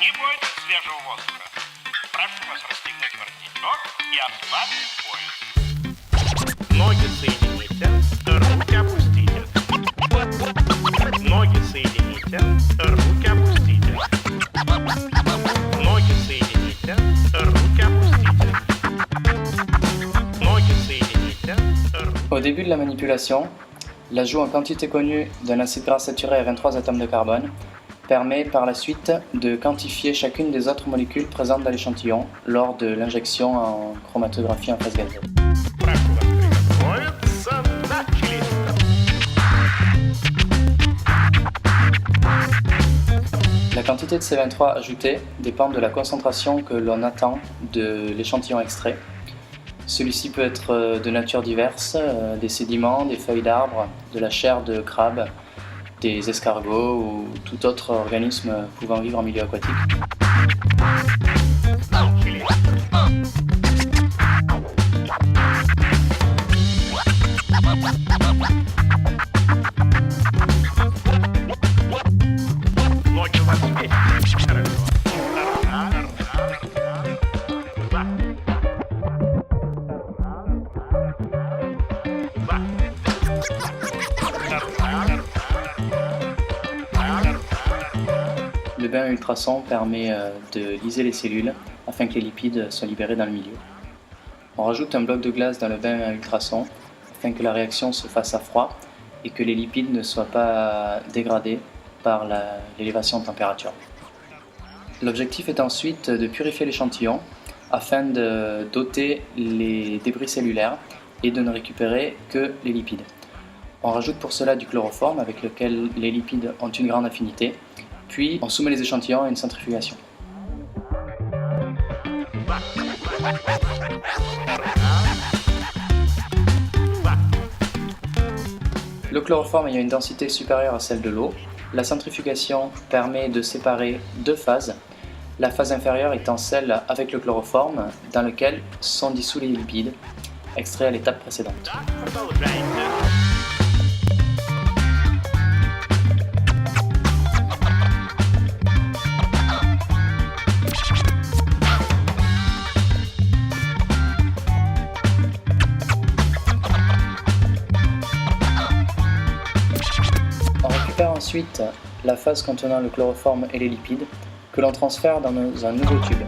Не бойтесь свежего воздуха. Прошу вас расстегнуть воротничок и ослабить пояс. Ноги соедините, руки опустите. Ноги соедините, руки опустите. Ноги соедините, руки опустите. Ноги соедините, Au début de la manipulation, l'ajout en quantité connue d'un acide gras saturé à 23 atomes de carbone permet par la suite de quantifier chacune des autres molécules présentes dans l'échantillon lors de l'injection en chromatographie en phase gazeuse. Прошу вас приготовиться. Начали. La quantité de C23 ajoutée dépend de la concentration que l'on attend de l'échantillon extrait. Celui-ci peut être de nature diverse, des sédiments, des feuilles d'arbres, de la chair de crabe, des escargots ou tout autre organisme pouvant vivre en milieu aquatique. Начали. Ноги вас вместе. Хорошо. Le bain à ultrasons permet de liser les cellules afin que les lipides soient libérés dans le milieu. On rajoute un bloc de glace dans le bain à ultrasons afin que la réaction se fasse à froid et que les lipides ne soient pas dégradés par l'élévation de température. L'objectif est ensuite de purifier l'échantillon afin de doter les débris cellulaires et de ne récupérer que les lipides. On rajoute pour cela du chloroforme avec lequel les lipides ont une grande affinité, puis on soumet les échantillons à une centrifugation. Le chloroforme ayant une densité supérieure à celle de l'eau, la centrifugation permet de séparer deux phases, la phase inférieure étant celle avec le chloroforme dans lequel sont dissous les lipides, extraits à l'étape précédente. Продолжайте. On récupère ensuite la phase contenant le chloroforme et les lipides que l'on transfère dans un nouveau tube.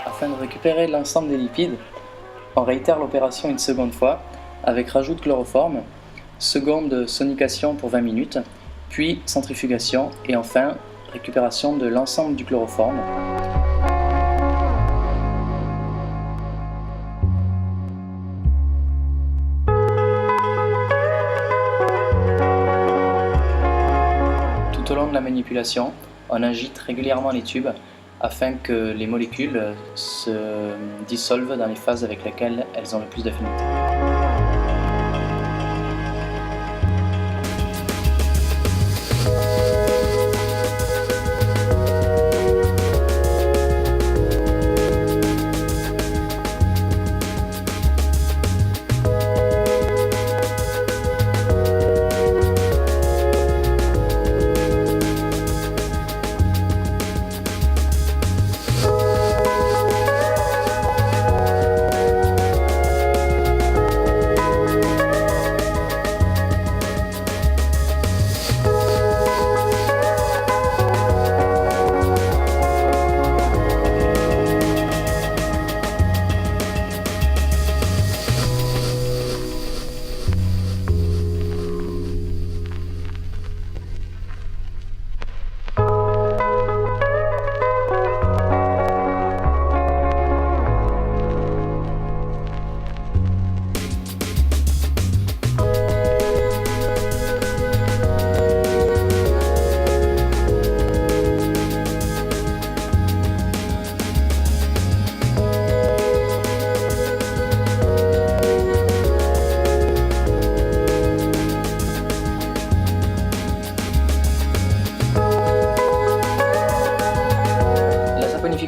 Afin de récupérer l'ensemble des lipides, on réitère l'opération une seconde fois avec rajout de chloroforme, seconde sonication pour 20 minutes, puis centrifugation et enfin récupération de l'ensemble du chloroforme. Tout au long de la manipulation, on agite régulièrement les tubes afin que les molécules se dissolvent dans les phases avec lesquelles elles ont le plus d'affinité.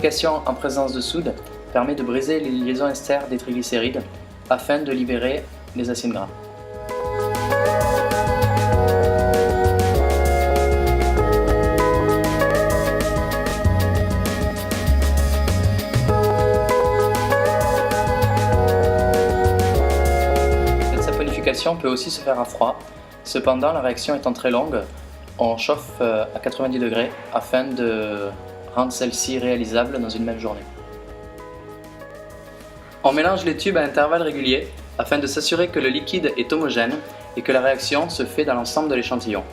L'application en présence de soude permet de briser les liaisons ester des triglycérides afin de libérer les acides gras. réalisation peut aussi se faire à froid. Cependant, la réaction étant très longue, on chauffe à 90 degrés afin de rendre celle-ci réalisable dans une même journée. On mélange les tubes à intervalles réguliers afin de s'assurer que le liquide est homogène et que la réaction se fait dans l'ensemble de l'échantillon.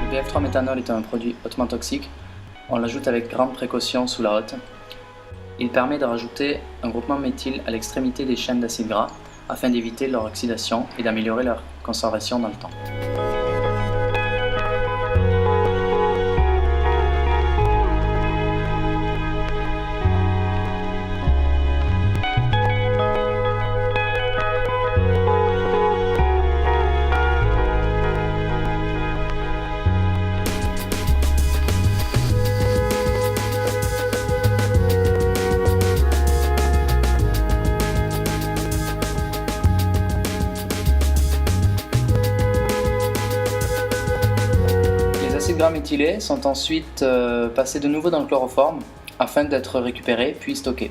Le BF3-méthanol est un produit hautement toxique. On l'ajoute avec grande précaution sous la hotte. Il permet de rajouter un groupement méthyle à l'extrémité des chaînes d'acides gras afin d'éviter leur oxydation et d'améliorer leur conservation dans le temps. Les acides gras méthylés sont ensuite passés de nouveau dans le chloroforme afin d'être récupérés puis stockés.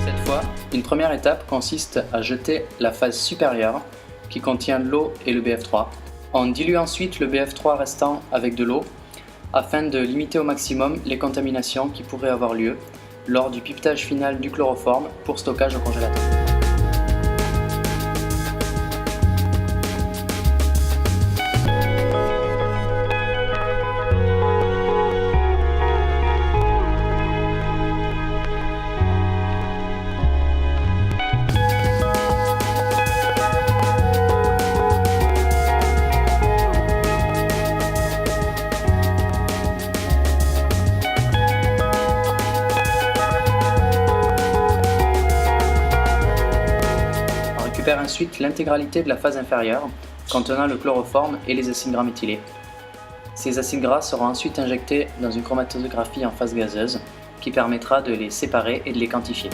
Cette fois, une première étape consiste à jeter la phase supérieure qui contient l'eau et le BF3. On dilue ensuite le BF3 restant avec de l'eau afin de limiter au maximum les contaminations qui pourraient avoir lieu lors du pipetage final du chloroforme pour stockage au congélateur. On récupère ensuite l'intégralité de la phase inférieure contenant le chloroforme et les acides gras méthylés. Ces acides gras seront ensuite injectés dans une chromatographie en phase gazeuse qui permettra de les séparer et de les quantifier.